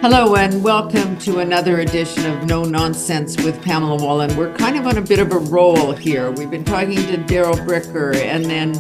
Hello and welcome to another edition of No Nonsense with Pamela Wallin. We're kind of on a bit of a roll here. We've been talking to Daryl Bricker and then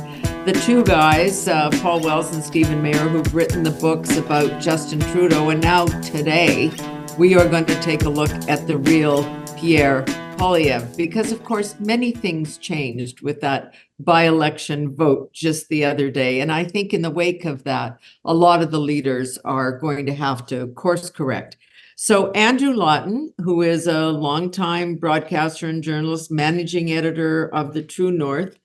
the two guys, Paul Wells and Stephen Mayer, who've written the books about Justin Trudeau. And now today, we are going to take a look at the real Pierre Poilievre, because of course, many things changed with that by-election vote just the other day. And I think in the wake of that, a lot of the leaders are going to have to course correct. So Andrew Lawton, who is a longtime broadcaster and journalist, managing editor of the True North,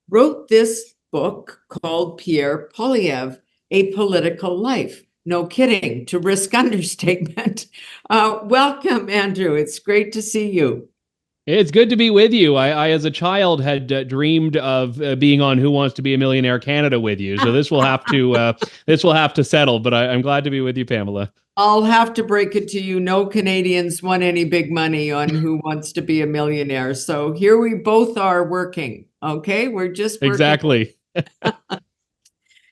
wrote this book called Pierre Poilievre, A Political Life. No kidding, to risk understatement. Welcome, Andrew. It's great to see you. It's good to be with you. I as a child, had dreamed of being on Who Wants to Be a Millionaire Canada with you. So this will have to settle. But I'm glad to be with you, Pamela. I'll have to break it to you. No Canadians won any big money on Who Wants to Be a Millionaire. So here we both are working. Okay, we're just working. Exactly.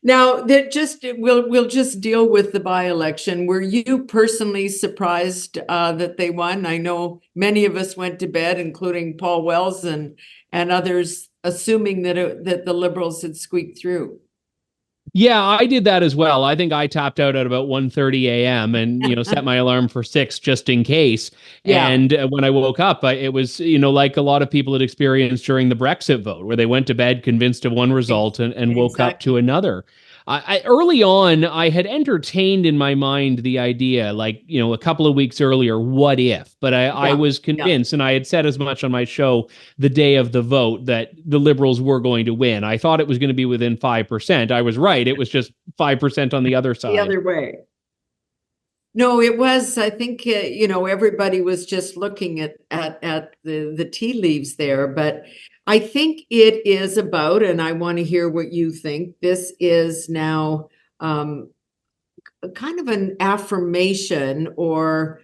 Now, we'll just deal with the by-election. Were you personally surprised that they won? I know many of us went to bed, including Paul Wells and others, assuming that the Liberals had squeaked through. Yeah, I did that as well. I think I tapped out at about 1:30 a.m. and, set my alarm for 6 just in case. Yeah. And when I woke up, it was, like a lot of people had experienced during the Brexit vote, where they went to bed convinced of one result and woke up to another. Early on, I had entertained in my mind the idea, a couple of weeks earlier, what if? But I was convinced, and I had said as much on my show the day of the vote, that the Liberals were going to win. I thought it was going to be within 5%. I was right. It was just 5% on the other side. The other way. No, it was, I think, everybody was just looking at the tea leaves there. But I think it is about, and I want to hear what you think, this is now kind of an affirmation, or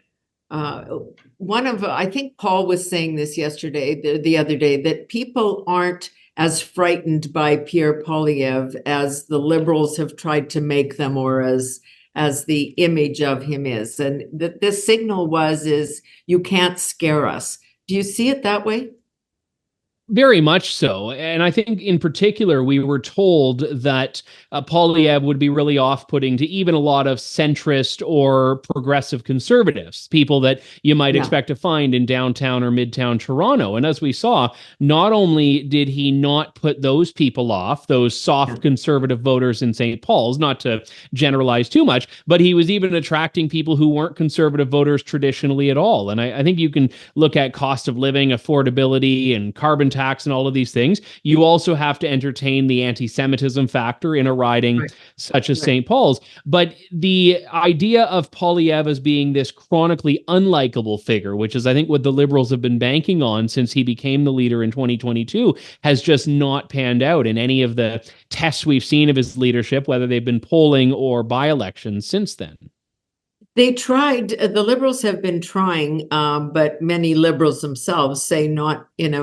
I think Paul was saying this yesterday, the other day, that people aren't as frightened by Pierre Poilievre as the Liberals have tried to make them, or as the image of him is. And the signal is you can't scare us. Do you see it that way? Very much so. And I think in particular, we were told that Poilievre would be really off-putting to even a lot of centrist or progressive conservatives, people that you might expect to find in downtown or midtown Toronto. And as we saw, not only did he not put those people off, those soft conservative voters in St. Paul's, not to generalize too much, but he was even attracting people who weren't conservative voters traditionally at all. And I think you can look at cost of living, affordability, and carbon tax and all of these things. You also have to entertain the anti-Semitism factor in a riding such as St. Paul's. But the idea of Poilievre as being this chronically unlikable figure, which is I think what the Liberals have been banking on since he became the leader in 2022, has just not panned out in any of the tests we've seen of his leadership, whether they've been polling or by-elections since then. They tried, the Liberals have been trying, but many Liberals themselves say not in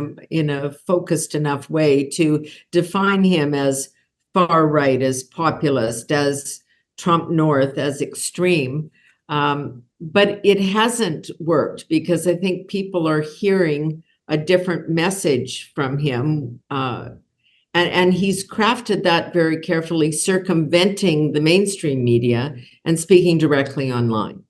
a focused enough way to define him as far right, as populist, as Trump North, as extreme. But it hasn't worked, because I think people are hearing a different message from him. And he's crafted that very carefully, circumventing the mainstream media and speaking directly online.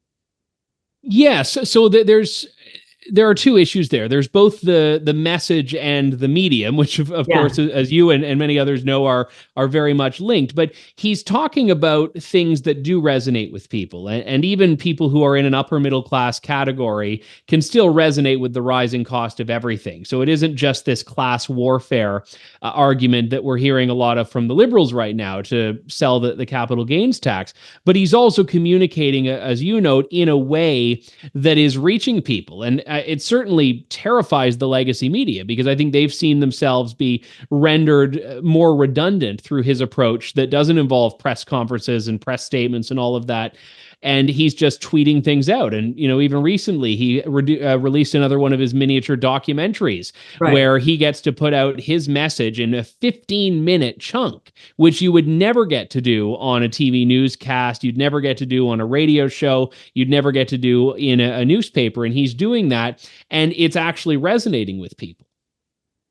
Yes. So there are two issues there. There's both the message and the medium, which of course, as you and many others know, are very much linked. But he's talking about things that do resonate with people, and even people who are in an upper middle class category can still resonate with the rising cost of everything. So it isn't just this class warfare argument that we're hearing a lot of from the Liberals right now to sell the capital gains tax. But he's also communicating, as you note, in a way that is reaching people. And it certainly terrifies the legacy media, because I think they've seen themselves be rendered more redundant through his approach that doesn't involve press conferences and press statements and all of that. and he's just tweeting things out. And, even recently he released another one of his miniature documentaries where he gets to put out his message in a 15-minute chunk, which you would never get to do on a TV newscast. You'd never get to do on a radio show. You'd never get to do in a newspaper. And he's doing that, and it's actually resonating with people.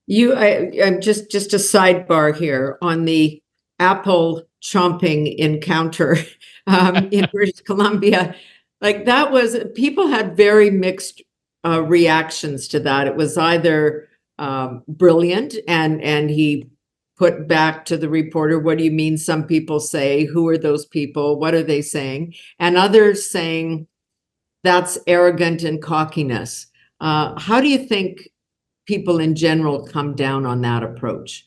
I'm just a sidebar here on the apple chomping encounter in British Columbia. Like, that was, people had very mixed reactions to that. It was either brilliant, and he put back to the reporter, what do you mean? Some people say, who are those people? What are they saying? And others saying, that's arrogant and cockiness. How do you think people in general come down on that approach?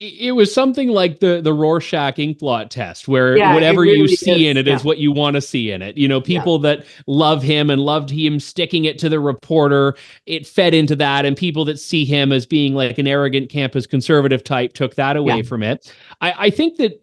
It was something like the Rorschach ink blot test, where whatever really you see in it is is what you want to see in it. People that love him and loved him sticking it to the reporter, it fed into that. And people that see him as being like an arrogant campus conservative type took that away from it. I think that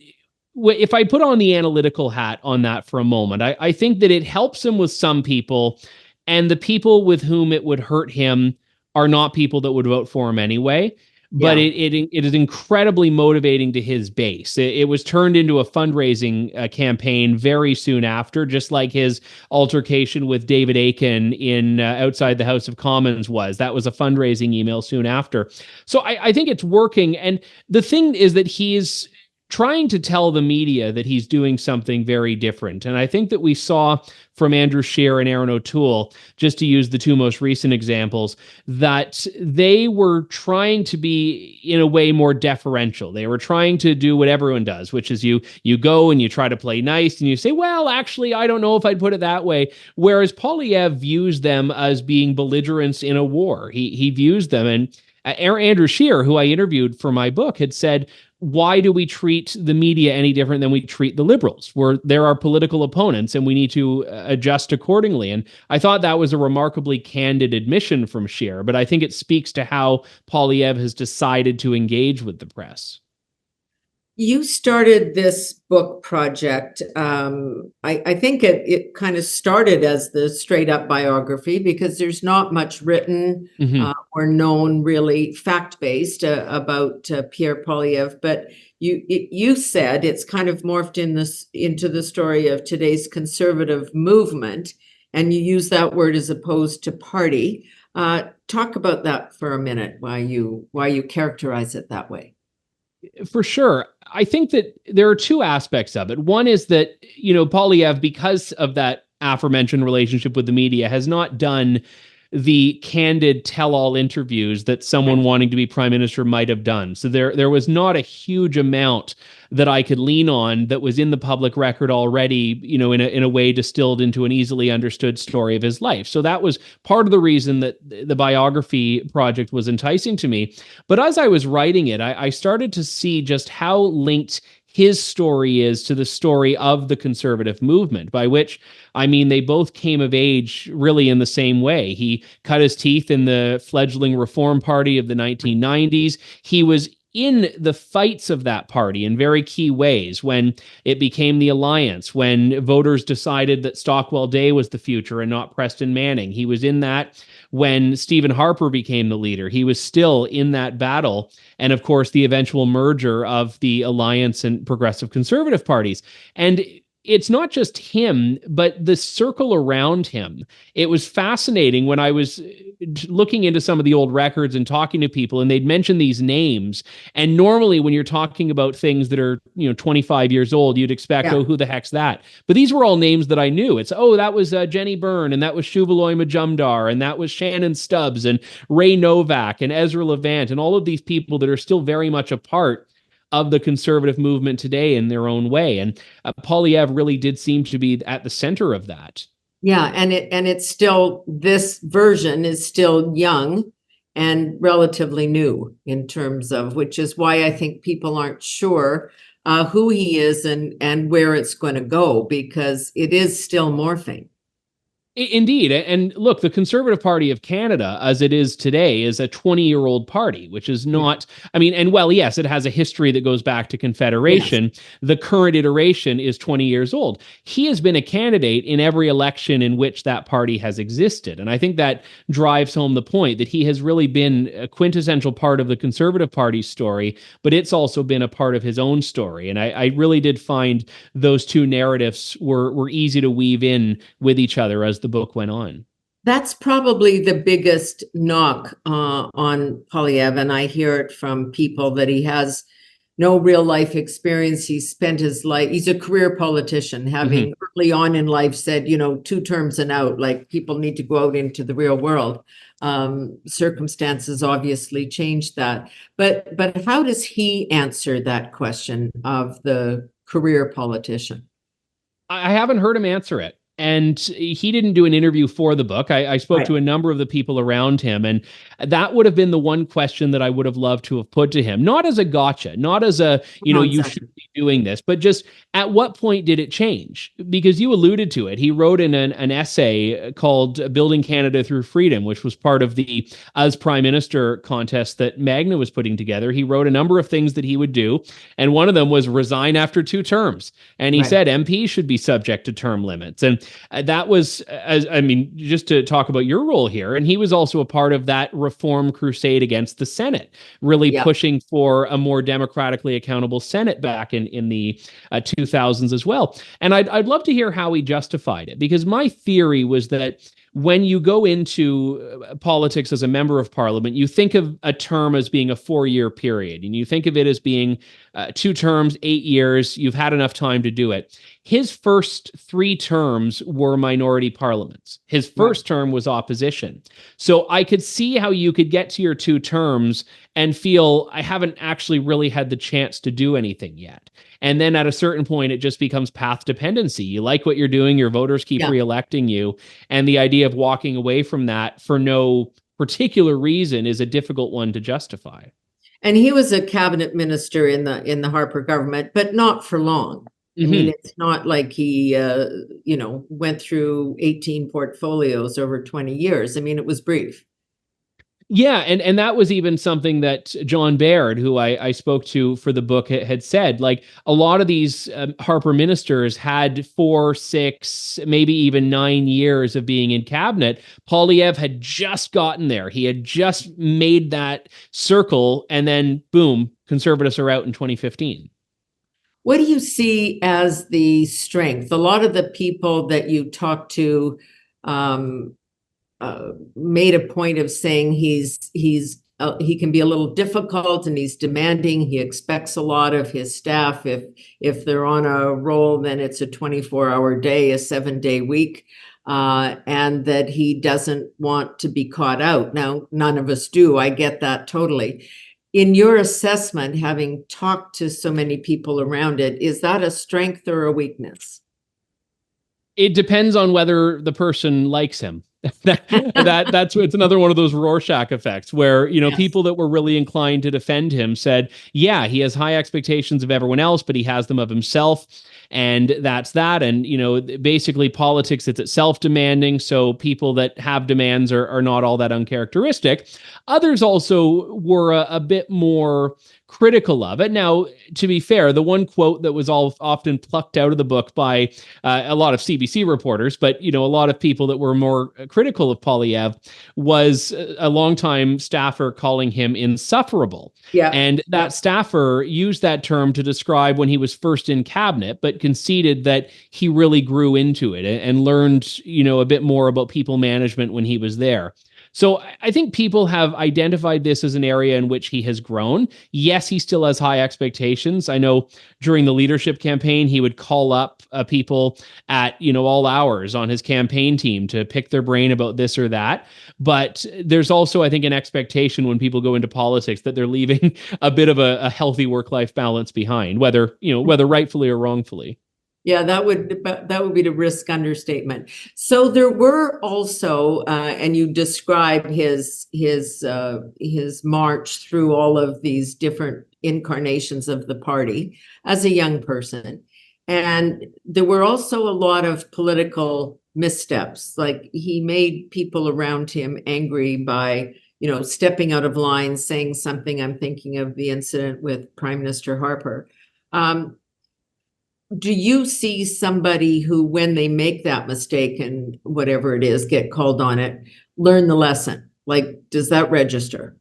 if I put on the analytical hat on that for a moment, I think that it helps him with some people, and the people with whom it would hurt him are not people that would vote for him anyway. But it is incredibly motivating to his base. It was turned into a fundraising campaign very soon after, just like his altercation with David Aiken in outside the House of Commons was. That was a fundraising email soon after. So I think it's working. And the thing is that he's trying to tell the media that he's doing something very different. And I think that we saw from Andrew Scheer and Aaron O'Toole, just to use the two most recent examples, that they were trying to be, in a way, more deferential. They were trying to do what everyone does, which is you go and you try to play nice and you say, well, actually, I don't know if I'd put it that way. Whereas Poilievre views them as being belligerents in a war. He views them, and Andrew Scheer, who I interviewed for my book, had said, why do we treat the media any different than we treat the liberals? They're our political opponents, and we need to adjust accordingly. And I thought that was a remarkably candid admission from Scheer, but I think it speaks to how Poilievre has decided to engage with the press. You started this book project. I think it kind of started as the straight up biography, because there's not much written or known, really fact-based about Pierre Poilievre. But you said it's kind of morphed into the story of today's conservative movement, and you use that word as opposed to party. Talk about that for a minute, why you characterize it that way. For sure. I think that there are two aspects of it. One is that, Poilievre, because of that aforementioned relationship with the media, has not done the candid tell-all interviews that someone wanting to be prime minister might have done. So there was not a huge amount that I could lean on that was in the public record already, in a way distilled into an easily understood story of his life. So that was part of the reason that the biography project was enticing to me. But as I was writing it, I started to see just how linked his story is to the story of the conservative movement, by which I mean they both came of age really in the same way. He cut his teeth in the fledgling Reform Party of the 1990s. He was in the fights of that party in very key ways when it became the Alliance, when voters decided that Stockwell Day was the future and not Preston Manning. He was in that when Stephen Harper became the leader. He was still in that battle. And of course, the eventual merger of the Alliance and Progressive Conservative parties. And it's not just him, but the circle around him. It was fascinating when I was looking into some of the old records and talking to people, and they'd mention these names. And normally when you're talking about things that are, 25 years old, you'd expect, oh, who the heck's that? But these were all names that I knew. It's, that was Jenny Byrne, and that was Shuvaloy Majumdar, and that was Shannon Stubbs, and Ray Novak, and Ezra Levant, and all of these people that are still very much a part of the conservative movement today in their own way. And Poilievre really did seem to be at the center of that. Yeah, and it's still, this version is still young and relatively new in terms of, which is why I think people aren't sure who he is and where it's going to go, because it is still morphing. Indeed. And look, the Conservative Party of Canada, as it is today, is a 20-year-old party, which is not, I mean, and well, yes, it has a history that goes back to Yes. Confederation. The current iteration is 20 years old. He has been a candidate in every election in which that party has existed. And I think that drives home the point that he has really been a quintessential part of the Conservative Party's story, but it's also been a part of his own story. And I really did find those two narratives were easy to weave in with each other as the book went on. That's probably the biggest knock on Poilievre, and I hear it from people that he has no real life experience. He spent his life, he's a career politician, having early on in life said, 2 terms and out, like people need to go out into the real world. Circumstances obviously changed that. But how does he answer that question of the career politician? I haven't heard him answer it. And he didn't do an interview for the book. I spoke Right. to a number of the people around him, and that would have been the one question that I would have loved to have put to him. Not as a gotcha, not as a, No, you exactly. should be doing this, but just at what point did it change? Because you alluded to it. He wrote in an essay called Building Canada Through Freedom, which was part of the As Prime Minister contest that Magna was putting together. He wrote a number of things that he would do, and one of them was resign after 2 terms. And he Right. said MPs should be subject to term limits. And that was, just to talk about your role here, and he was also a part of that reform crusade against the Senate, really Yeah. pushing for a more democratically accountable Senate back in the 2000s as well. And I'd love to hear how he justified it, because my theory was that when you go into politics as a member of parliament, you think of a term as being a 4-year period, and you think of it as being 2 terms, 8 years. You've had enough time to do it. His first 3 terms were minority parliaments. His first term was opposition. So I could see how you could get to your 2 terms and feel, I haven't actually really had the chance to do anything yet. And then at a certain point, it just becomes path dependency. You like what you're doing, your voters keep Yeah. reelecting you. And the idea of walking away from that for no particular reason is a difficult one to justify. And he was a cabinet minister in the Harper government, but not for long. I mean, it's not like he, went through 18 portfolios over 20 years. I mean, it was brief. Yeah, and that was even something that John Baird, who I spoke to for the book, had said. Like, a lot of these Harper ministers had 4, 6, maybe even 9 years of being in cabinet. Poilievre had just gotten there. He had just made that circle, and then boom, Conservatives are out in 2015. What do you see as the strength? A lot of the people that you talk to made a point of saying he can be a little difficult and he's demanding. He expects a lot of his staff. If they're on a roll, then it's a 24-hour day, a 7-day week, and that he doesn't want to be caught out. Now, none of us do. I get that totally. In your assessment, having talked to so many people around it, is that a strength or a weakness? It depends on whether the person likes him. That's it's another one of those Rorschach effects where, Yes. people that were really inclined to defend him said, yeah, he has high expectations of everyone else, but he has them of himself. And that's that. And, basically politics, it's itself demanding. So people that have demands are not all that uncharacteristic. Others also were a bit more critical of it. Now, to be fair, the one quote that was often plucked out of the book by a lot of CBC reporters, but a lot of people that were more critical of Poilievre, was a longtime staffer calling him insufferable. Yeah. And that staffer used that term to describe when he was first in cabinet, but conceded that he really grew into it and learned, a bit more about people management when he was there. So I think people have identified this as an area in which he has grown. Yes, he still has high expectations. I know during the leadership campaign, he would call up people at, all hours on his campaign team to pick their brain about this or that. But there's also, I think, an expectation when people go into politics that they're leaving a bit of a healthy work-life balance behind, whether rightfully or wrongfully. Yeah, that would be the risk understatement. So there were also, and you describe his march through all of these different incarnations of the party as a young person. And there were also a lot of political missteps. Like he made people around him angry by, stepping out of line, saying something. I'm thinking of the incident with Prime Minister Harper. Do you see somebody who, when they make that mistake and whatever it is, get called on it, learn the lesson? Like, does that register?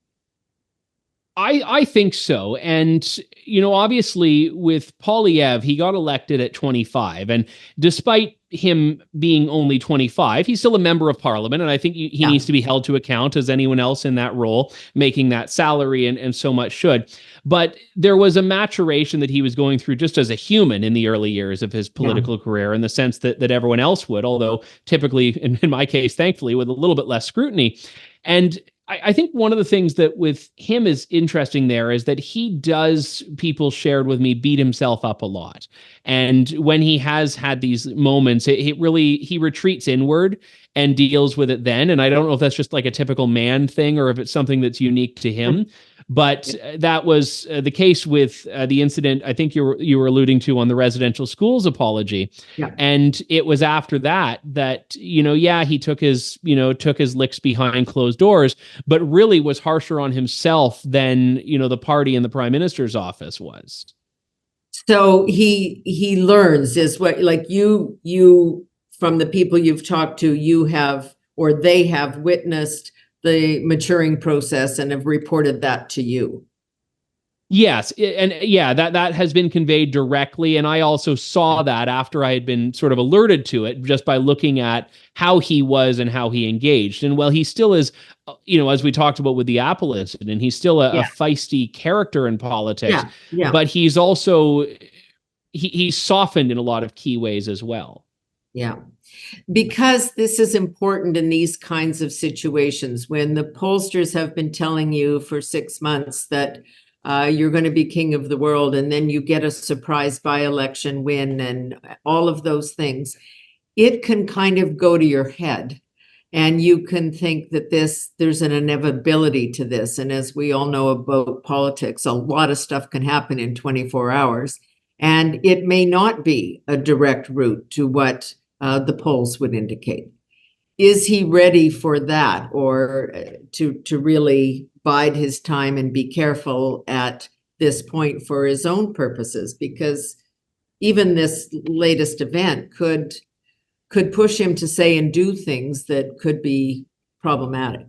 I think so. And, obviously with Poilievre, he got elected at 25. And despite him being only 25, he's still a member of parliament. And I think he needs to be held to account as anyone else in that role, making that salary and so much should. But there was a maturation that he was going through just as a human in the early years of his political career, in the sense that everyone else would, although typically, in my case, thankfully, with a little bit less scrutiny. And I think one of the things that with him is interesting there is that he does, people shared with me, beat himself up a lot. And when he has had these moments, he retreats inward and deals with it then. And I don't know if that's just like a typical man thing or if it's something that's unique to him. But that was the case with the incident I think you were alluding to on the residential schools apology. Yeah. And it was after that he took his licks behind closed doors, but really was harsher on himself than, the party in the prime minister's office was. So he learns, is what, like you from the people you've talked to, you have, or they have witnessed the maturing process and have reported that to you. Yes. And that has been conveyed directly. And I also saw that after I had been sort of alerted to it, just by looking at how he was and how he engaged. And while he still is, as we talked about with the Apple incident, he's still a feisty character in politics, but he's also, he's softened in a lot of key ways as well. Yeah. Because this is important in these kinds of situations when the pollsters have been telling you for 6 months that you're going to be king of the world, and then you get a surprise by-election win and all of those things. It can kind of go to your head, and you can think that there's an inevitability to this. And as we all know about politics, a lot of stuff can happen in 24 hours, and it may not be a direct route to what the polls would indicate. Is he ready for that, or to really bide his time and be careful at this point for his own purposes? Because even this latest event could push him to say and do things that could be problematic.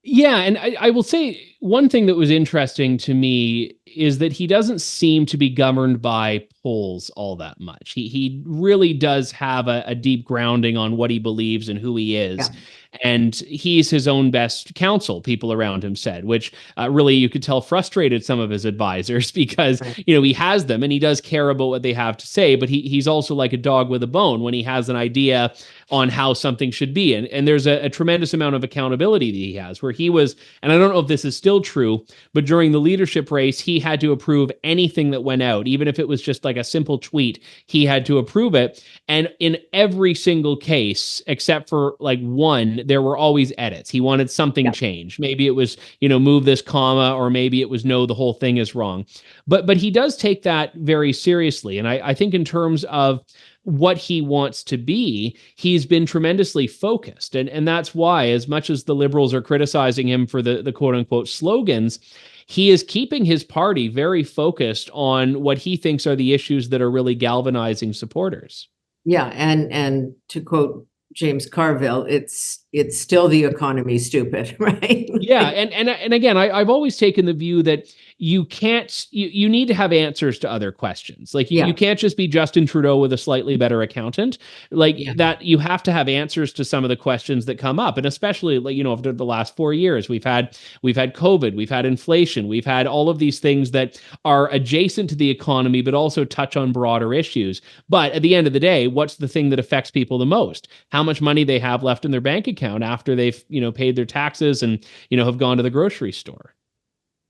Yeah, and I will say one thing that was interesting to me is that he doesn't seem to be governed by polls all that much. He really does have a deep grounding on what he believes and who he is. Yeah. And he's his own best counsel, people around him said, which really you could tell frustrated some of his advisors because, he has them and he does care about what they have to say, but he's also like a dog with a bone when he has an idea on how something should be. And there's a tremendous amount of accountability that he has, where he was, and I don't know if this is still true, but during the leadership race, he had to approve anything that went out, even if it was just like a simple tweet, he had to approve it. And in every single case, except for like one, there were always edits. He wanted something changed. Maybe it was, move this comma, or maybe it was, no, the whole thing is wrong. But he does take that very seriously. And I think in terms of what he wants to be, he's been tremendously focused. And that's why, as much as the liberals are criticizing him for the quote unquote slogans, he is keeping his party very focused on what he thinks are the issues that are really galvanizing supporters. Yeah. And to quote James Carville, it's still the economy, stupid, right? Yeah. And again, I've always taken the view that you can't, you need to have answers to other questions. Like you can't just be Justin Trudeau with a slightly better accountant. That you have to have answers to some of the questions that come up. And especially, after the last 4 years, we've had COVID, we've had inflation, we've had all of these things that are adjacent to the economy, but also touch on broader issues. But at the end of the day, what's the thing that affects people the most? How much money they have left in their bank account after they've, paid their taxes and, have gone to the grocery store.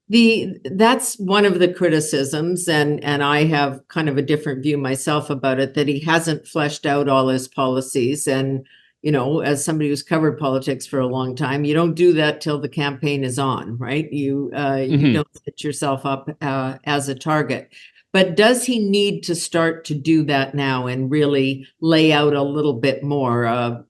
That's one of the criticisms, and I have kind of a different view myself about it, that he hasn't fleshed out all his policies. And, as somebody who's covered politics for a long time, you don't do that till the campaign is on, right? You don't set yourself up as a target. But does he need to start to do that now and really lay out a little bit more,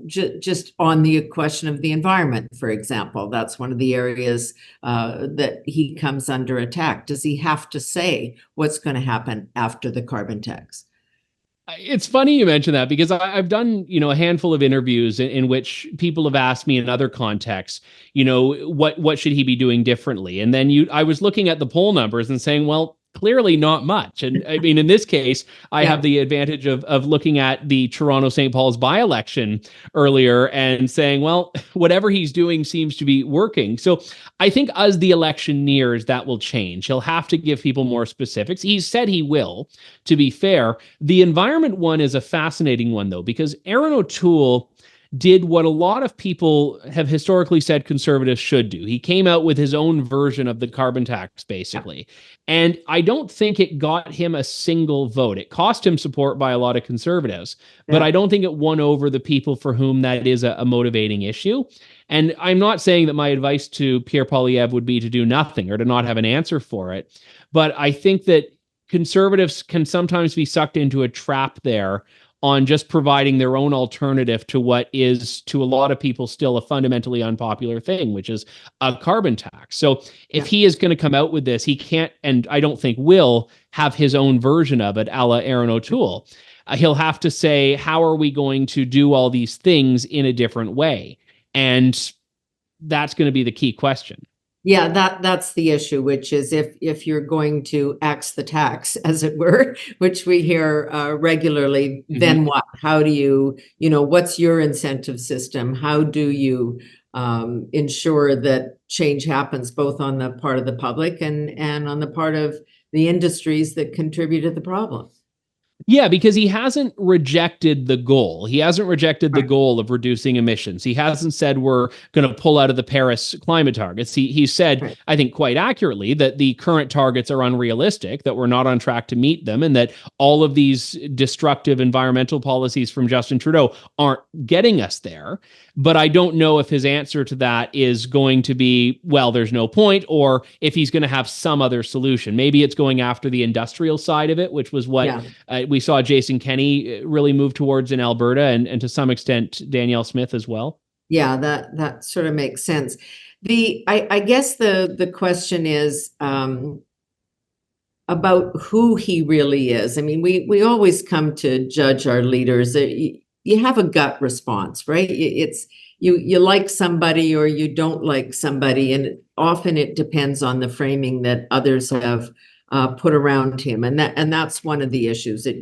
just on the question of the environment, for example? That's one of the areas that he comes under attack. Does he have to say what's going to happen after the carbon tax? It's funny you mention that, because I've done, a handful of interviews in which people have asked me in other contexts, what should he be doing differently? And then I was looking at the poll numbers and saying, well, clearly not much. And I mean, in this case, I have the advantage of looking at the Toronto St. Paul's by-election earlier and saying, well, whatever he's doing seems to be working. So I think as the election nears, that will change. He'll have to give people more specifics. He said he will, to be fair. The environment one is a fascinating one, though, because Aaron O'Toole did what a lot of people have historically said conservatives should do. He came out with his own version of the carbon tax, basically. And I don't think it got him a single vote. It cost him support by a lot of conservatives, but I don't think it won over the people for whom that is a motivating issue. And I'm not saying that my advice to Pierre Poilievre would be to do nothing or to not have an answer for it. But I think that conservatives can sometimes be sucked into a trap there on just providing their own alternative to what is, to a lot of people, still a fundamentally unpopular thing, which is a carbon tax. So if he is going to come out with this, he can't, and I don't think will, have his own version of it, a la Aaron O'Toole. He'll have to say, how are we going to do all these things in a different way? And that's going to be the key question. Yeah, that's the issue, which is if you're going to axe the tax, as it were, which we hear regularly, then what? How do you, what's your incentive system? How do you ensure that change happens both on the part of the public and on the part of the industries that contribute to the problem? Yeah, because he hasn't rejected the goal. He hasn't rejected the goal of reducing emissions. He hasn't said we're going to pull out of the Paris climate targets. He said, I think quite accurately, that the current targets are unrealistic, that we're not on track to meet them, and that all of these destructive environmental policies from Justin Trudeau aren't getting us there. But I don't know if his answer to that is going to be, well, there's no point, or if he's going to have some other solution. Maybe it's going after the industrial side of it, which was what we saw Jason Kenney really move towards in Alberta, and to some extent Danielle Smith as well. Yeah, that sort of makes sense. I guess the question is about who he really is. I mean, we always come to judge our leaders. You have a gut response, right? It's you like somebody or you don't like somebody, and often it depends on the framing that others have put around him, and that's one of the issues, that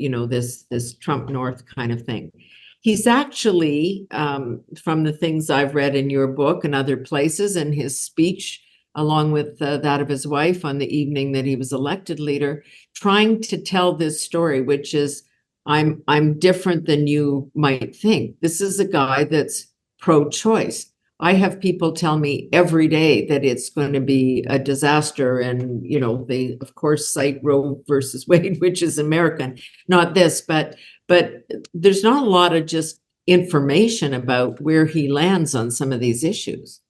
this Trump North kind of thing. He's actually, from the things I've read in your book and other places, and his speech, along with that of his wife on the evening that he was elected leader, trying to tell this story, which is, I'm different than you might think. This is a guy that's pro-choice. I have people tell me every day that it's going to be a disaster, and they of course cite Roe versus Wade, which is American, not this, but there's not a lot of just information about where he lands on some of these issues.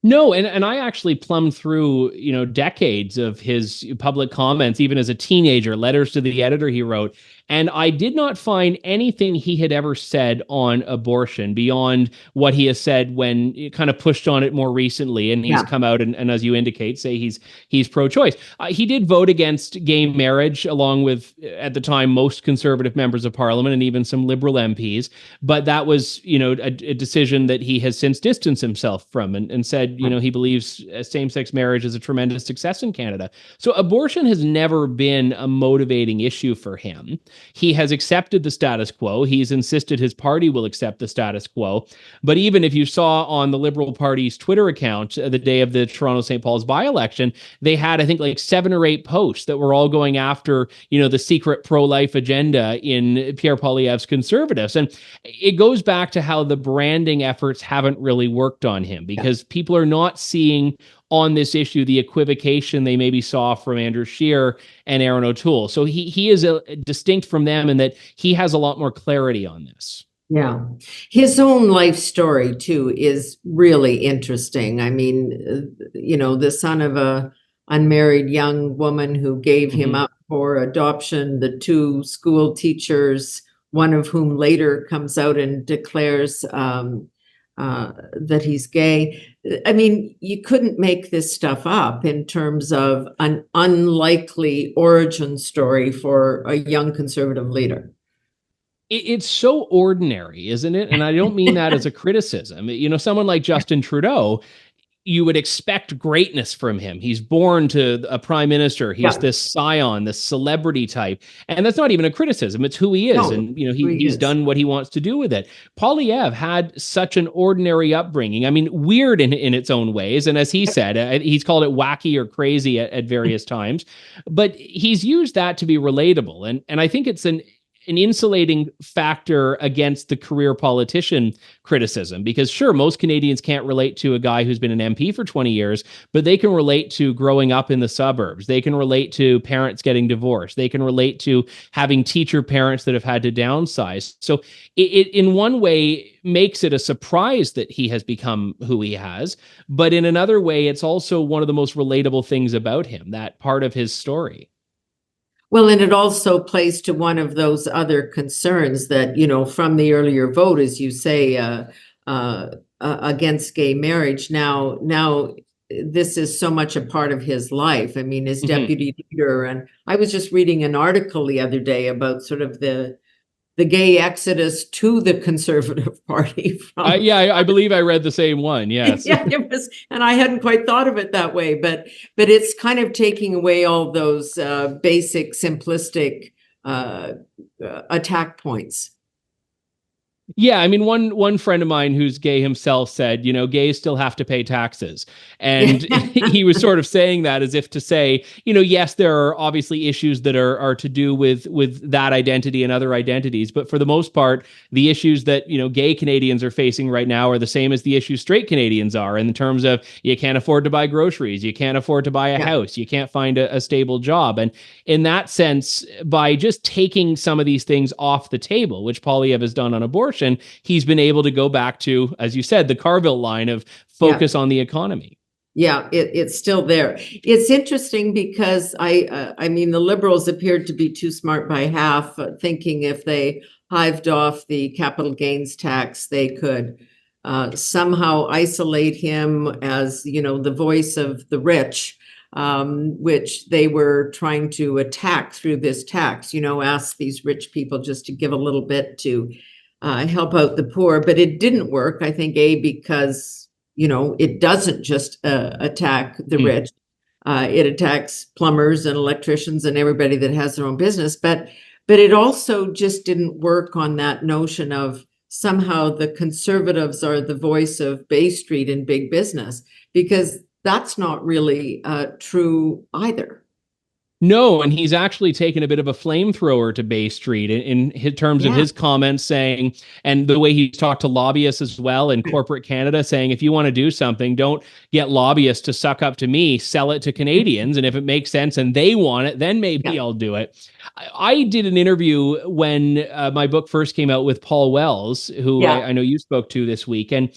No, and I actually plumbed through, decades of his public comments, even as a teenager, letters to the editor he wrote, and I did not find anything he had ever said on abortion beyond what he has said when he kind of pushed on it more recently, and he's come out and as you indicate, say he's pro-choice. He did vote against gay marriage, along with, at the time, most conservative members of parliament and even some liberal MPs, but that was, a decision that he has since distanced himself from, and said, he believes same-sex marriage is a tremendous success in Canada. So abortion has never been a motivating issue for him. He has accepted the status quo. He's insisted his party will accept the status quo. But even if you saw on the Liberal Party's Twitter account the day of the Toronto St. Paul's by-election, they had, I think, like 7 or 8 posts that were all going after, the secret pro-life agenda in Pierre Poilievre's Conservatives. And it goes back to how the branding efforts haven't really worked on him, because people are not seeing on this issue the equivocation they maybe saw from Andrew Scheer and Aaron O'Toole. So he is distinct from them in that he has a lot more clarity on this. Yeah. His own life story, too, is really interesting. I mean, the son of unmarried young woman who gave him Mm-hmm. up for adoption, the two school teachers, one of whom later comes out and declares that he's gay. I mean, you couldn't make this stuff up in terms of an unlikely origin story for a young conservative leader. It's so ordinary, isn't it? And I don't mean that as a criticism. Someone like Justin Trudeau, you would expect greatness from him. He's born to a prime minister. He's Yeah. this scion, this celebrity type. And that's not even a criticism. It's who he is. No, And, who he he's is. done what he wants to do with it. Poilievre had such an ordinary upbringing. I mean, weird in its own ways. And as he said, he's called it wacky or crazy at various times. But he's used that to be relatable. And I think it's an insulating factor against the career politician criticism, because sure, most Canadians can't relate to a guy who's been an MP for 20 years, but they can relate to growing up in the suburbs. They can relate to parents getting divorced. They can relate to having teacher parents that have had to downsize. So it in one way makes it a surprise that he has become who he has, but in another way, it's also one of the most relatable things about him, that part of his story. Well, and it also plays to one of those other concerns that, from the earlier vote, as you say, against gay marriage. Now, this is so much a part of his life. I mean, as deputy leader, and I was just reading an article the other day about sort of the gay exodus to the Conservative Party. I believe I read the same one. Yes. Yeah, it was, and I hadn't quite thought of it that way, but it's kind of taking away all those basic, simplistic attack points. Yeah, I mean, one friend of mine who's gay himself said, gays still have to pay taxes. And he was sort of saying that as if to say, yes, there are obviously issues that are to do with that identity and other identities. But for the most part, the issues that, gay Canadians are facing right now are the same as the issues straight Canadians are, in terms of you can't afford to buy groceries, you can't afford to buy a house, you can't find a stable job. And in that sense, by just taking some of these things off the table, which Poilievre has done on abortion, he's been able to go back to, as you said, the Carville line of focus on the economy. Yeah, it's still there. It's interesting because I mean, the Liberals appeared to be too smart by half, thinking if they hived off the capital gains tax, they could somehow isolate him as, the voice of the rich, which they were trying to attack through this tax, ask these rich people just to give a little bit to help out the poor. But it didn't work, I think, because it doesn't just attack the rich. It attacks plumbers and electricians and everybody that has their own business. But it also just didn't work on that notion of somehow the Conservatives are the voice of Bay Street and big business, because that's not really true either. No, and he's actually taken a bit of a flamethrower to Bay Street in terms of his comments saying, and the way he's talked to lobbyists as well in corporate Canada, saying, if you want to do something, don't get lobbyists to suck up to me, sell it to Canadians. And if it makes sense and they want it, then maybe I'll do it. I did an interview when my book first came out with Paul Wells, who I know you spoke to this week. And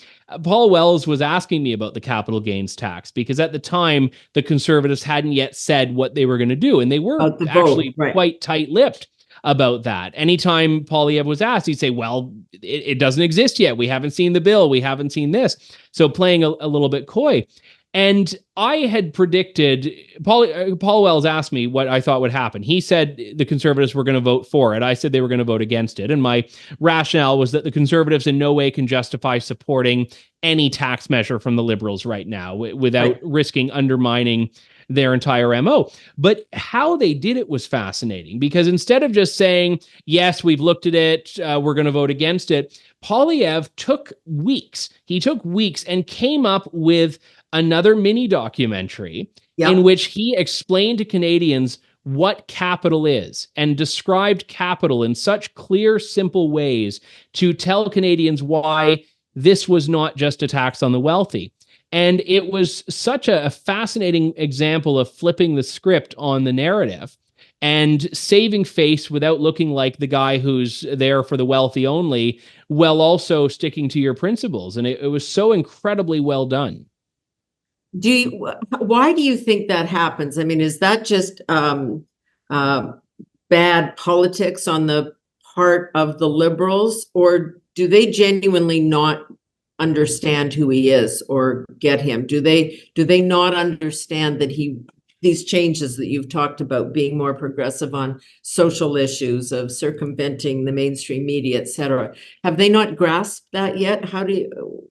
Paul Wells was asking me about the capital gains tax, because at the time, the Conservatives hadn't yet said what they were going to do. And they were actually quite tight-lipped about that. Anytime Poilievre was asked, he'd say, well, it doesn't exist yet. We haven't seen the bill. We haven't seen this. So playing a little bit coy. And I had predicted, Paul Wells asked me what I thought would happen. He said the Conservatives were going to vote for it. I said they were going to vote against it. And my rationale was that the Conservatives in no way can justify supporting any tax measure from the Liberals right now without risking undermining their entire MO. But how they did it was fascinating, because instead of just saying, yes, we've looked at it, we're going to vote against it, Poilievre took weeks. He took weeks and came up with another mini documentary in which he explained to Canadians what capital is and described capital in such clear, simple ways to tell Canadians why this was not just a tax on the wealthy. And it was such a fascinating example of flipping the script on the narrative and saving face without looking like the guy who's there for the wealthy only, while also sticking to your principles. And it was so incredibly well done. Why do you think that happens? I mean, is that just bad politics on the part of the Liberals, or do they genuinely not understand who he is or get him? Do they not understand that these changes that you've talked about, being more progressive on social issues, of circumventing the mainstream media, et cetera, have they not grasped that yet? How do you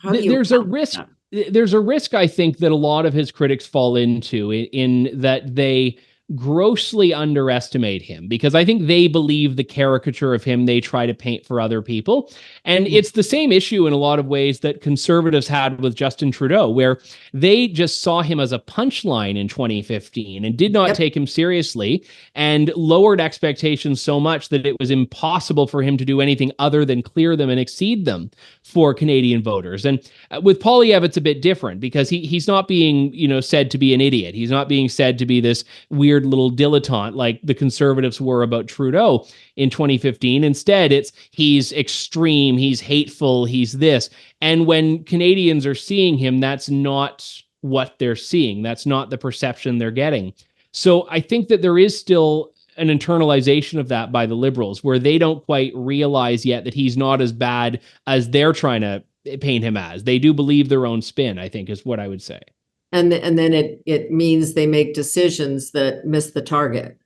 There's a risk. There's a risk, I think, that a lot of his critics fall into in that they grossly underestimate him, because I think they believe the caricature of him they try to paint for other people. And it's the same issue in a lot of ways that conservatives had with Justin Trudeau, where they just saw him as a punchline in 2015 and did not take him seriously, and lowered expectations so much that it was impossible for him to do anything other than clear them and exceed them for Canadian voters. And with Poilievre, it's a bit different, because he's not being, said to be an idiot. He's not being said to be this weird little dilettante like the conservatives were about Trudeau in 2015. Instead, he's extreme, he's hateful, he's this. And when Canadians are seeing him, that's not what they're seeing. That's not the perception they're getting. So I think that there is still an internalization of that by the Liberals, where they don't quite realize yet that he's not as bad as they're trying to paint him as. They do believe their own spin, I think, is what I would say. And then it means they make decisions that miss the target.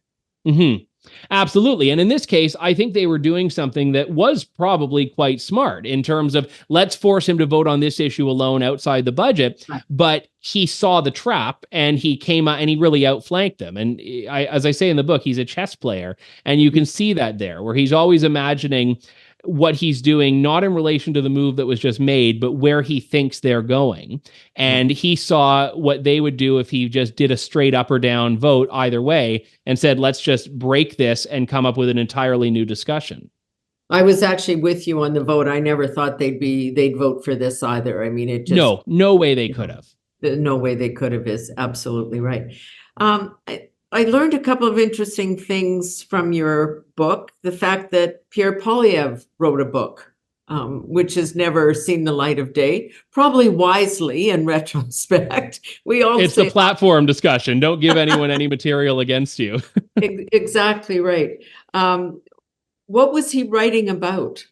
Mm-hmm. Absolutely. And in this case, I think they were doing something that was probably quite smart in terms of, let's force him to vote on this issue alone outside the budget. Right. But he saw the trap and he came out and he really outflanked them. And as I say in the book, he's a chess player. And you can see that there, where he's always imagining what he's doing, not in relation to the move that was just made, but where he thinks they're going. And he saw what they would do if he just did a straight up or down vote either way and said, let's just break this and come up with an entirely new discussion. I was actually with you on the vote. I never thought they'd vote for this either. I mean, it just... No way they could have. No way they could have is absolutely right. I learned a couple of interesting things from your book. The fact that Pierre Poilievre wrote a book, which has never seen the light of day, probably wisely in retrospect. It's the platform discussion. Don't give anyone any material against you. Exactly right. What was he writing about?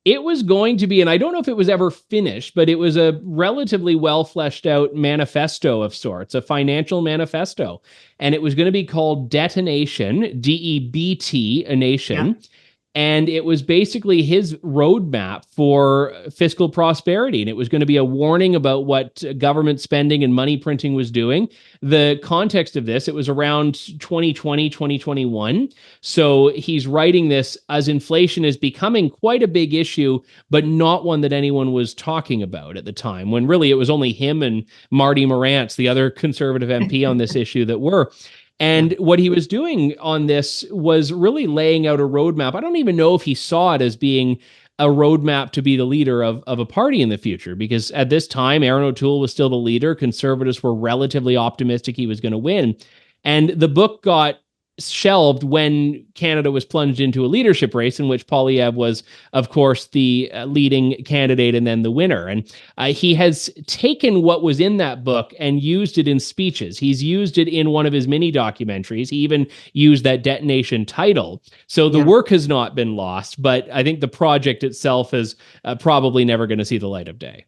It was going to be, and I don't know if it was ever finished, but it was a relatively well fleshed out manifesto of sorts, a financial manifesto. And it was going to be called Detonation, DEBT, a nation. Yeah. And it was basically his roadmap for fiscal prosperity. And it was going to be a warning about what government spending and money printing was doing. The context of this, it was around 2020, 2021. So he's writing this as inflation is becoming quite a big issue, but not one that anyone was talking about at the time, when really it was only him and Marty Morantz, the other conservative MP on this issue, that were. And what he was doing on this was really laying out a roadmap. I don't even know if he saw it as being a roadmap to be the leader of a party in the future, because at this time, Aaron O'Toole was still the leader. Conservatives were relatively optimistic he was going to win. And the book got shelved when Canada was plunged into a leadership race in which Poilievre was, of course, the leading candidate and then the winner. And he has taken what was in that book and used it in speeches. He's used it in one of his mini documentaries. He even used that Detonation title. So the work has not been lost, but I think the project itself is probably never going to see the light of day.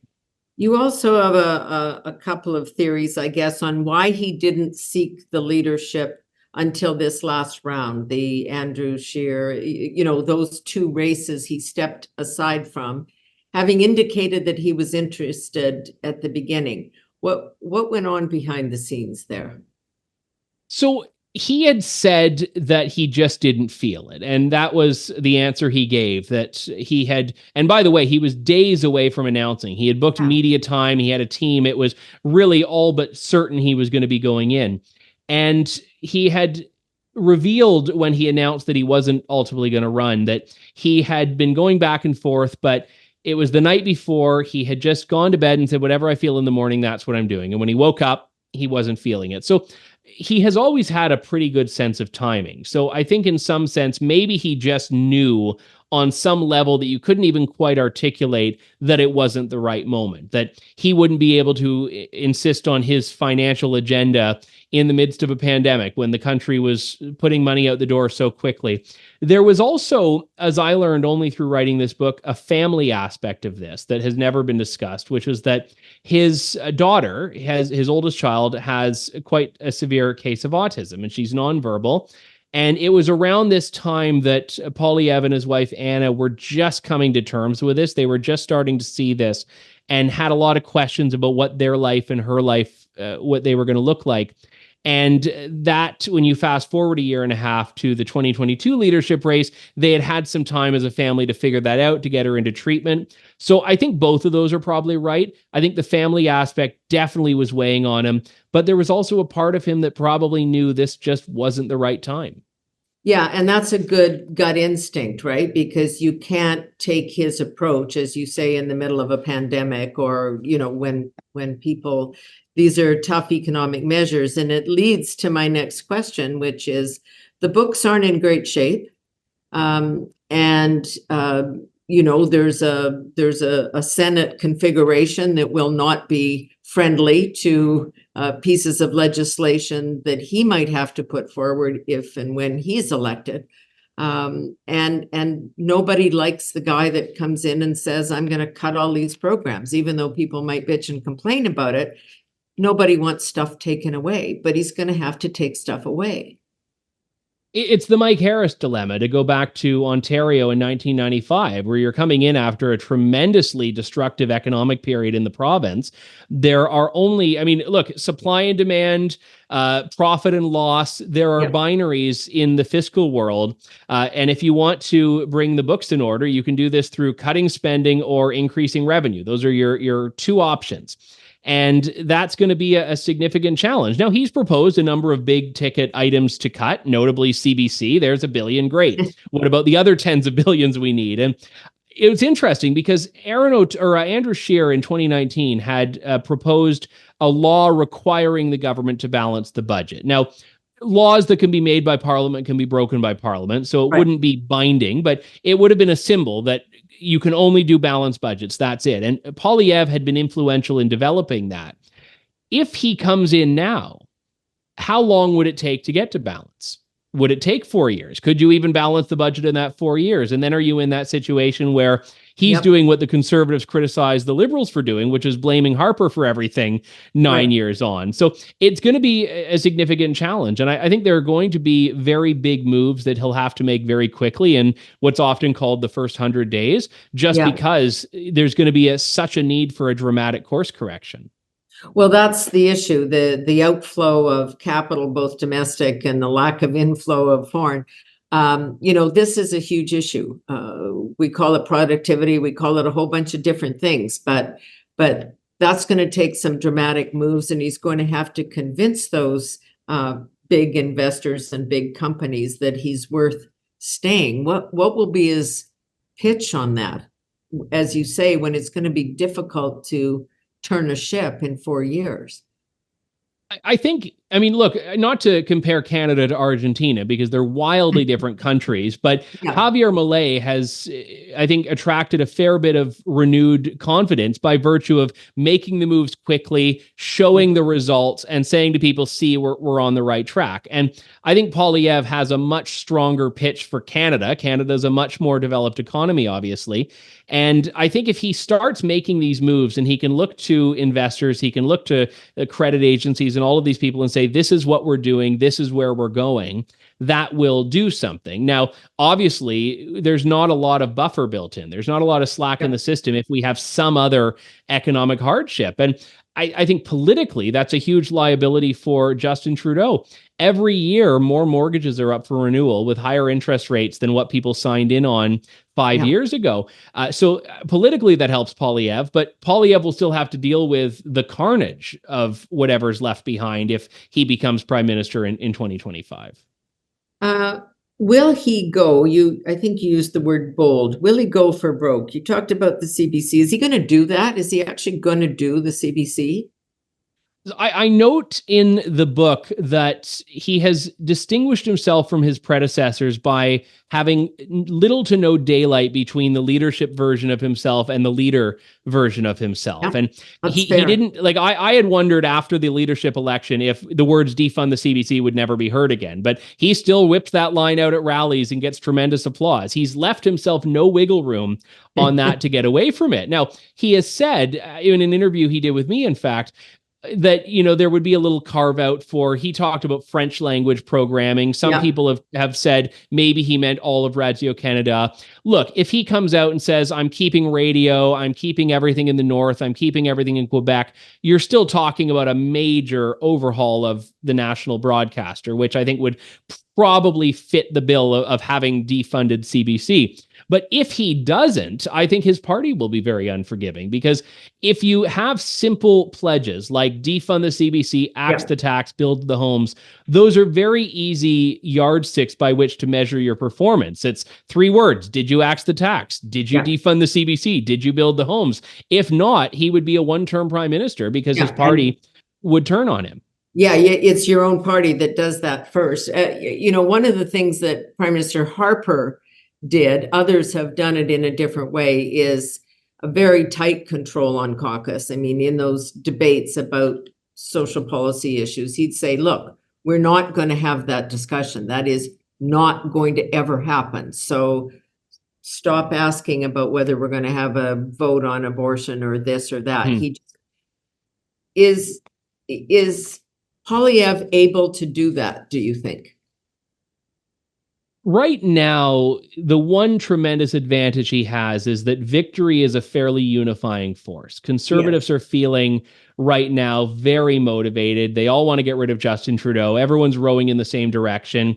You also have a couple of theories, I guess, on why he didn't seek the leadership until this last round, the Andrew Scheer, those two races he stepped aside from, having indicated that he was interested at the beginning. What went on behind the scenes there? So he had said that he just didn't feel it. And that was the answer he gave, that he had, and by the way, he was days away from announcing. He had booked media time. He had a team. It was really all but certain he was going to be going in. And he had revealed when he announced that he wasn't ultimately going to run, that he had been going back and forth, but it was the night before. He had just gone to bed and said, whatever I feel in the morning, that's what I'm doing. And when he woke up, he wasn't feeling it. So he has always had a pretty good sense of timing. So I think in some sense, maybe he just knew on some level that you couldn't even quite articulate that it wasn't the right moment, that he wouldn't be able to insist on his financial agenda in the midst of a pandemic when the country was putting money out the door so quickly. There was also, as I learned only through writing this book, a family aspect of this that has never been discussed, which is that his daughter, his oldest child, has quite a severe case of autism, and she's nonverbal. And it was around this time that Poilievre and his wife, Anna, were just coming to terms with this. They were just starting to see this and had a lot of questions about what their life and her life, what they were going to look like. And that, when you fast forward a year and a half to the 2022 leadership race, they had some time as a family to figure that out, to get her into treatment. So I think both of those are probably right. I think the family aspect definitely was weighing on him, but there was also a part of him that probably knew this just wasn't the right time. Yeah, and that's a good gut instinct, right? Because you can't take his approach, as you say, in the middle of a pandemic, or, when people, these are tough economic measures. And it leads to my next question, which is, the books aren't in great shape. There's a Senate configuration that will not be friendly to pieces of legislation that he might have to put forward if and when he's elected. And nobody likes the guy that comes in and says, I'm going to cut all these programs, even though people might bitch and complain about it. Nobody wants stuff taken away, but he's going to have to take stuff away. It's the Mike Harris dilemma, to go back to Ontario in 1995, where you're coming in after a tremendously destructive economic period in the province. There are only, look, supply and demand, profit and loss. There are binaries in the fiscal world. And if you want to bring the books in order, you can do this through cutting spending or increasing revenue. Those are your two options. And that's going to be a significant challenge. Now, he's proposed a number of big ticket items to cut, notably CBC. There's $1 billion. Great. What about the other tens of billions we need? And it was interesting because Andrew Scheer in 2019 had proposed a law requiring the government to balance the budget. Now, laws that can be made by Parliament can be broken by Parliament, so it wouldn't be binding, but it would have been a symbol that you can only do balanced budgets. That's it. And Poilievre had been influential in developing that. If he comes in now, how long would it take to get to balance? Would it take 4 years? Could you even balance the budget in that 4 years? And then are you in that situation where he's doing what the Conservatives criticize the Liberals for doing, which is blaming Harper for everything 9 years on? So it's going to be a significant challenge. And I think there are going to be very big moves that he'll have to make very quickly in what's often called the first 100 days, just because there's going to be such a need for a dramatic course correction. Well, that's the issue, the outflow of capital, both domestic, and the lack of inflow of foreign. This is a huge issue. We call it productivity. We call it a whole bunch of different things, but that's going to take some dramatic moves, and he's going to have to convince those big investors and big companies that he's worth staying. What will be his pitch on that? As you say, when it's going to be difficult to turn a ship in 4 years. I think, look, not to compare Canada to Argentina because they're wildly different countries, but Javier Milei has, I think, attracted a fair bit of renewed confidence by virtue of making the moves quickly, showing the results, and saying to people, see, we're on the right track. And I think Poilievre has a much stronger pitch for Canada. Canada's a much more developed economy, obviously. And I think if he starts making these moves and he can look to investors, he can look to credit agencies and all of these people and say, this is what we're doing, this is where we're going, that will do something. Now, obviously, there's not a lot of buffer built in. There's not a lot of slack in the system if we have some other economic hardship. And I think politically, that's a huge liability for Justin Trudeau. Every year, more mortgages are up for renewal with higher interest rates than what people signed in on 5 years ago. So politically, that helps Poilievre, but Poilievre will still have to deal with the carnage of whatever's left behind if he becomes prime minister in 2025. Will he go? I think you used the word bold. Will he go for broke? You talked about the CBC. Is he going to do that? Is he actually going to do the CBC? I note in the book that he has distinguished himself from his predecessors by having little to no daylight between the leadership version of himself and the leader version of himself. Yeah, And that's he fair. didn't, like, I had wondered after the leadership election if the words defund the CBC would never be heard again, but he still whips that line out at rallies and gets tremendous applause. He's left himself no wiggle room on that to get away from it. Now, he has said in an interview he did with me, in fact, that, you know, there would be a little carve out for, he talked about French language programming. Some Yeah. people have said maybe he meant all of Radio Canada. Look, if he comes out and says, I'm keeping radio, I'm keeping everything in the North, I'm keeping everything in Quebec, you're still talking about a major overhaul of the national broadcaster, which I think would probably fit the bill of having defunded CBC. But if he doesn't, I think his party will be very unforgiving, because if you have simple pledges like defund the CBC, axe the tax, build the homes, those are very easy yardsticks by which to measure your performance. It's 3 words. Did you axe the tax? Did you defund the CBC? Did you build the homes? If not, he would be a one-term prime minister because his party would turn on him. Yeah, it's your own party that does that first. You know, one of the things that Prime Minister Harper did, others have done it in a different way, is a very tight control on caucus. I mean, in those debates about social policy issues, he'd say, look, we're not going to have that discussion. That is not going to ever happen. So stop asking about whether we're going to have a vote on abortion or this or that. He is Poilievre able to do that, do you think? Right now, the one tremendous advantage he has is that victory is a fairly unifying force. Conservatives are feeling right now very motivated. They all want to get rid of Justin Trudeau. Everyone's rowing in the same direction.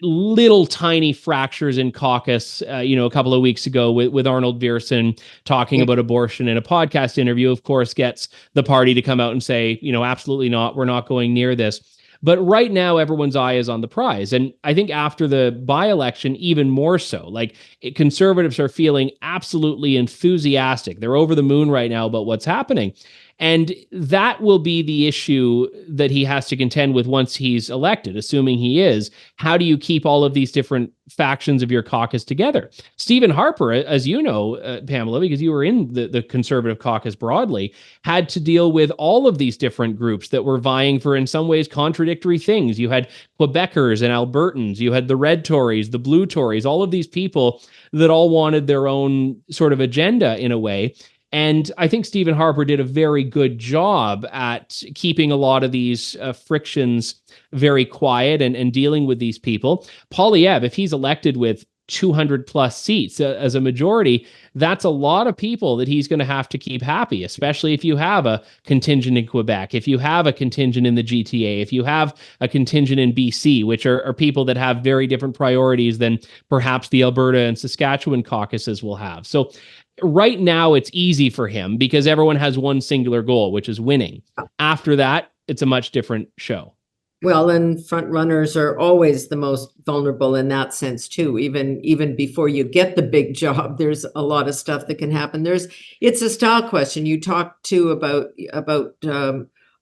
Little tiny fractures in caucus, a couple of weeks ago with Arnold Viersen talking about abortion in a podcast interview, of course, gets the party to come out and say, absolutely not. We're not going near this. But right now, everyone's eye is on the prize. And I think after the by-election, even more so, conservatives are feeling absolutely enthusiastic. They're over the moon right now about what's happening. And that will be the issue that he has to contend with once he's elected, assuming he is. How do you keep all of these different factions of your caucus together? Stephen Harper, as you know, Pamela, because you were in the conservative caucus broadly, had to deal with all of these different groups that were vying for, in some ways, contradictory things. You had Quebecers and Albertans, you had the red Tories, the blue Tories, all of these people that all wanted their own sort of agenda in a way. And I think Stephen Harper did a very good job at keeping a lot of these frictions very quiet and dealing with these people. Poilievre, if he's elected with 200 plus seats as a majority, that's a lot of people that he's going to have to keep happy, especially if you have a contingent in Quebec, if you have a contingent in the GTA, if you have a contingent in BC, which are people that have very different priorities than perhaps the Alberta and Saskatchewan caucuses will have. So right now, it's easy for him because everyone has one singular goal, which is winning. After that, it's a much different show. Well, and front runners are always the most vulnerable in that sense too. Even before you get the big job, there's a lot of stuff that can happen. It's a style question. You talked too about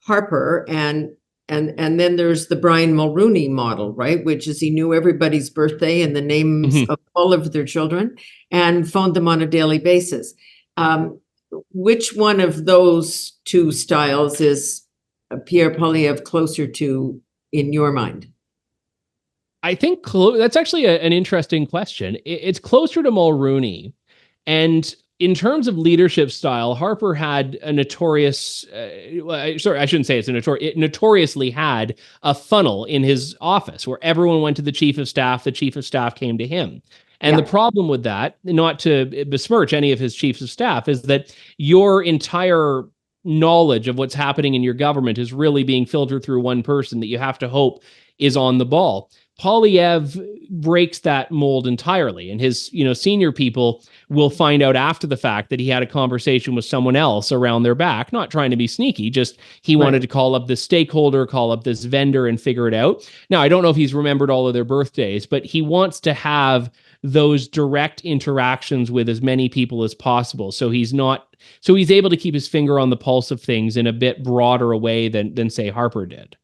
Harper, and then there's the Brian Mulroney model, right? Which is he knew everybody's birthday and the names of all of their children and phoned them on a daily basis. Which one of those two styles is Pierre Poilievre closer to in your mind? I think that's actually an interesting question. It's closer to Mulroney. And in terms of leadership style, Harper had a notorious, I shouldn't say it's a notorious, it notoriously had a funnel in his office where everyone went to the chief of staff came to him. And the problem with that, not to besmirch any of his chiefs of staff, is that your entire knowledge of what's happening in your government is really being filtered through one person that you have to hope is on the ball. Poilievre breaks that mold entirely, and his senior people will find out after the fact that he had a conversation with someone else around their back, not trying to be sneaky, just he wanted to call up this stakeholder, call up this vendor and figure it out. Now, I don't know if he's remembered all of their birthdays, but he wants to have those direct interactions with as many people as possible. So he's able to keep his finger on the pulse of things in a bit broader a way than say Harper did.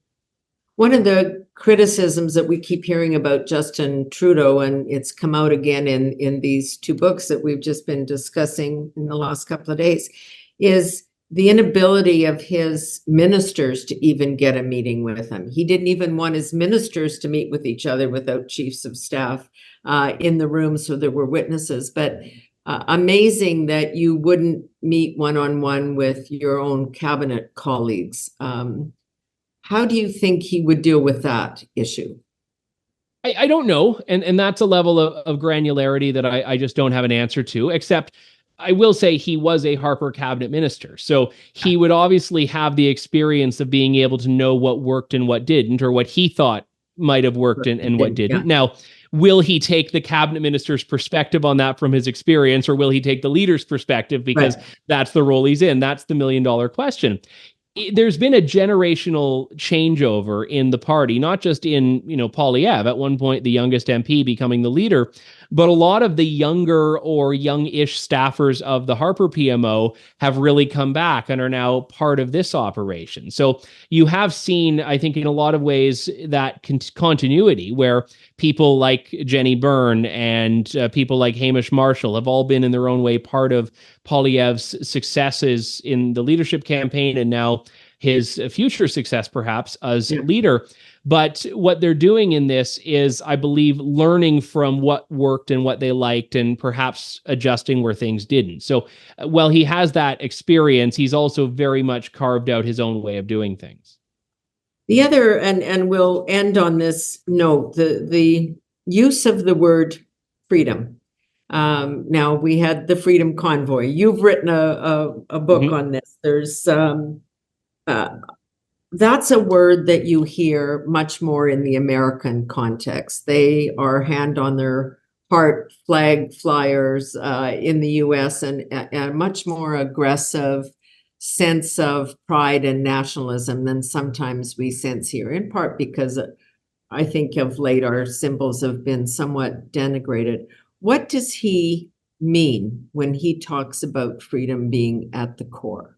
One of the criticisms that we keep hearing about Justin Trudeau, and it's come out again in these two books that we've just been discussing in the last couple of days, is the inability of his ministers to even get a meeting with him. He didn't even want his ministers to meet with each other without chiefs of staff in the room, so there were witnesses. But amazing that you wouldn't meet one-on-one with your own cabinet colleagues. How do you think he would deal with that issue? I don't know. And that's a level of granularity that I just don't have an answer to, except I will say he was a Harper cabinet minister. So he would obviously have the experience of being able to know what worked and what didn't, or what he thought might have worked and what didn't. Yeah. Now, will he take the cabinet minister's perspective on that from his experience, or will he take the leader's perspective because that's the role he's in? That's the million-dollar question. There's been a generational changeover in the party, not just in, Poilievre, at one point the youngest MP becoming the leader, but a lot of the younger or young-ish staffers of the Harper PMO have really come back and are now part of this operation. So you have seen, I think, in a lot of ways, that continuity where people like Jenny Byrne and people like Hamish Marshall have all been in their own way part of Poilievre's successes in the leadership campaign and now his future success, perhaps, as leader. But what they're doing in this is, I believe, learning from what worked and what they liked and perhaps adjusting where things didn't. So while he has that experience, he's also very much carved out his own way of doing things. The other, and we'll end on this note, the use of the word freedom. Now, we had the Freedom Convoy. You've written a book on this. There's that's a word that you hear much more in the American context. They are hand on their heart flag flyers in the US, and a much more aggressive sense of pride and nationalism than sometimes we sense here, in part because I think of late our symbols have been somewhat denigrated. What does he mean when he talks about freedom being at the core?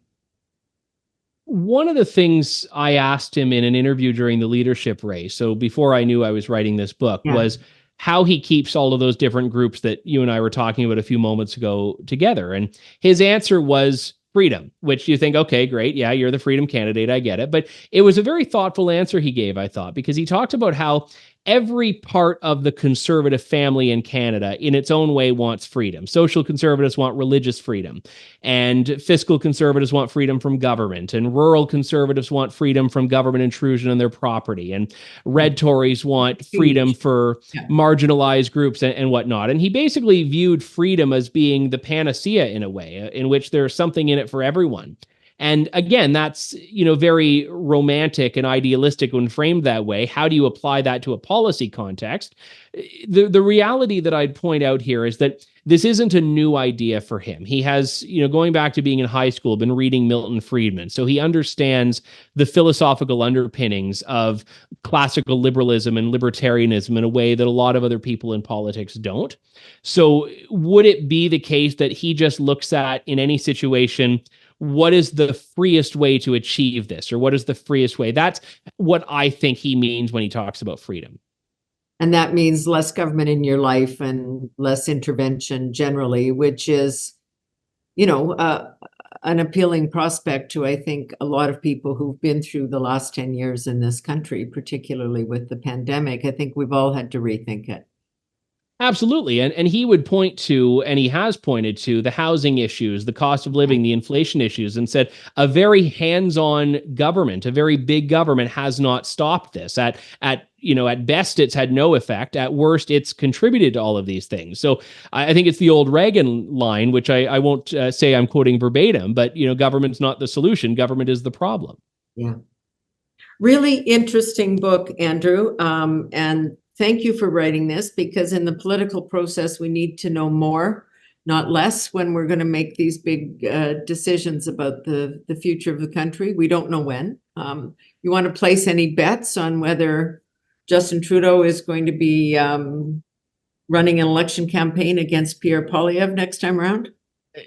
One of the things I asked him in an interview during the leadership race, so before I knew I was writing this book, was how he keeps all of those different groups that you and I were talking about a few moments ago together. And his answer was freedom, which you think, okay, great. Yeah, you're the freedom candidate. I get it. But it was a very thoughtful answer he gave, I thought, because he talked about how every part of the conservative family in Canada in its own way wants freedom. Social conservatives want religious freedom, and fiscal conservatives want freedom from government, and rural conservatives want freedom from government intrusion on their property, and red Tories want freedom for marginalized groups and whatnot. And he basically viewed freedom as being the panacea in a way, in which there's something in it for everyone. And again, that's, very romantic and idealistic when framed that way. How do you apply that to a policy context? The reality that I'd point out here is that this isn't a new idea for him. He has, going back to being in high school, been reading Milton Friedman. So he understands the philosophical underpinnings of classical liberalism and libertarianism in a way that a lot of other people in politics don't. So would it be the case that he just looks at, in any situation, what is the freest way to achieve this, or what is the freest way? That's what I think he means when he talks about freedom. And that means less government in your life and less intervention generally, which is, an appealing prospect to, I think, a lot of people who've been through the last 10 years in this country, particularly with the pandemic. I think we've all had to rethink it. Absolutely. And he would point to, and he has pointed to, the housing issues, the cost of living, the inflation issues, and said a very hands-on government, a very big government, has not stopped this. At best, it's had no effect. At worst, it's contributed to all of these things. So I think it's the old Reagan line, which I won't say I'm quoting verbatim, but, government's not the solution. Government is the problem. Yeah. Really interesting book, Andrew. And thank you for writing this, because in the political process, we need to know more, not less, when we're going to make these big decisions about the future of the country. We don't know when. You want to place any bets on whether Justin Trudeau is going to be running an election campaign against Pierre Poilievre next time around?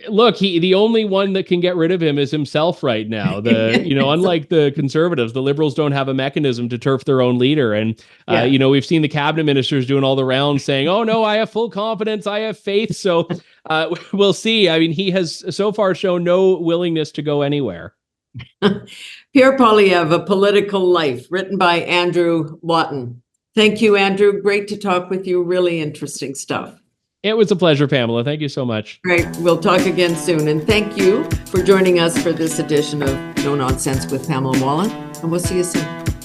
Look, the only one that can get rid of him is himself right now. Unlike the Conservatives, the Liberals don't have a mechanism to turf their own leader. And, we've seen the cabinet ministers doing all the rounds saying, oh, no, I have full confidence. I have faith. So we'll see. I mean, he has so far shown no willingness to go anywhere. Pierre Poilievre, A Political Life, written by Andrew Lawton. Thank you, Andrew. Great to talk with you. Really interesting stuff. It was a pleasure, Pamela. Thank you so much. Great. We'll talk again soon. And thank you for joining us for this edition of No Nonsense with Pamela Wallin. And we'll see you soon.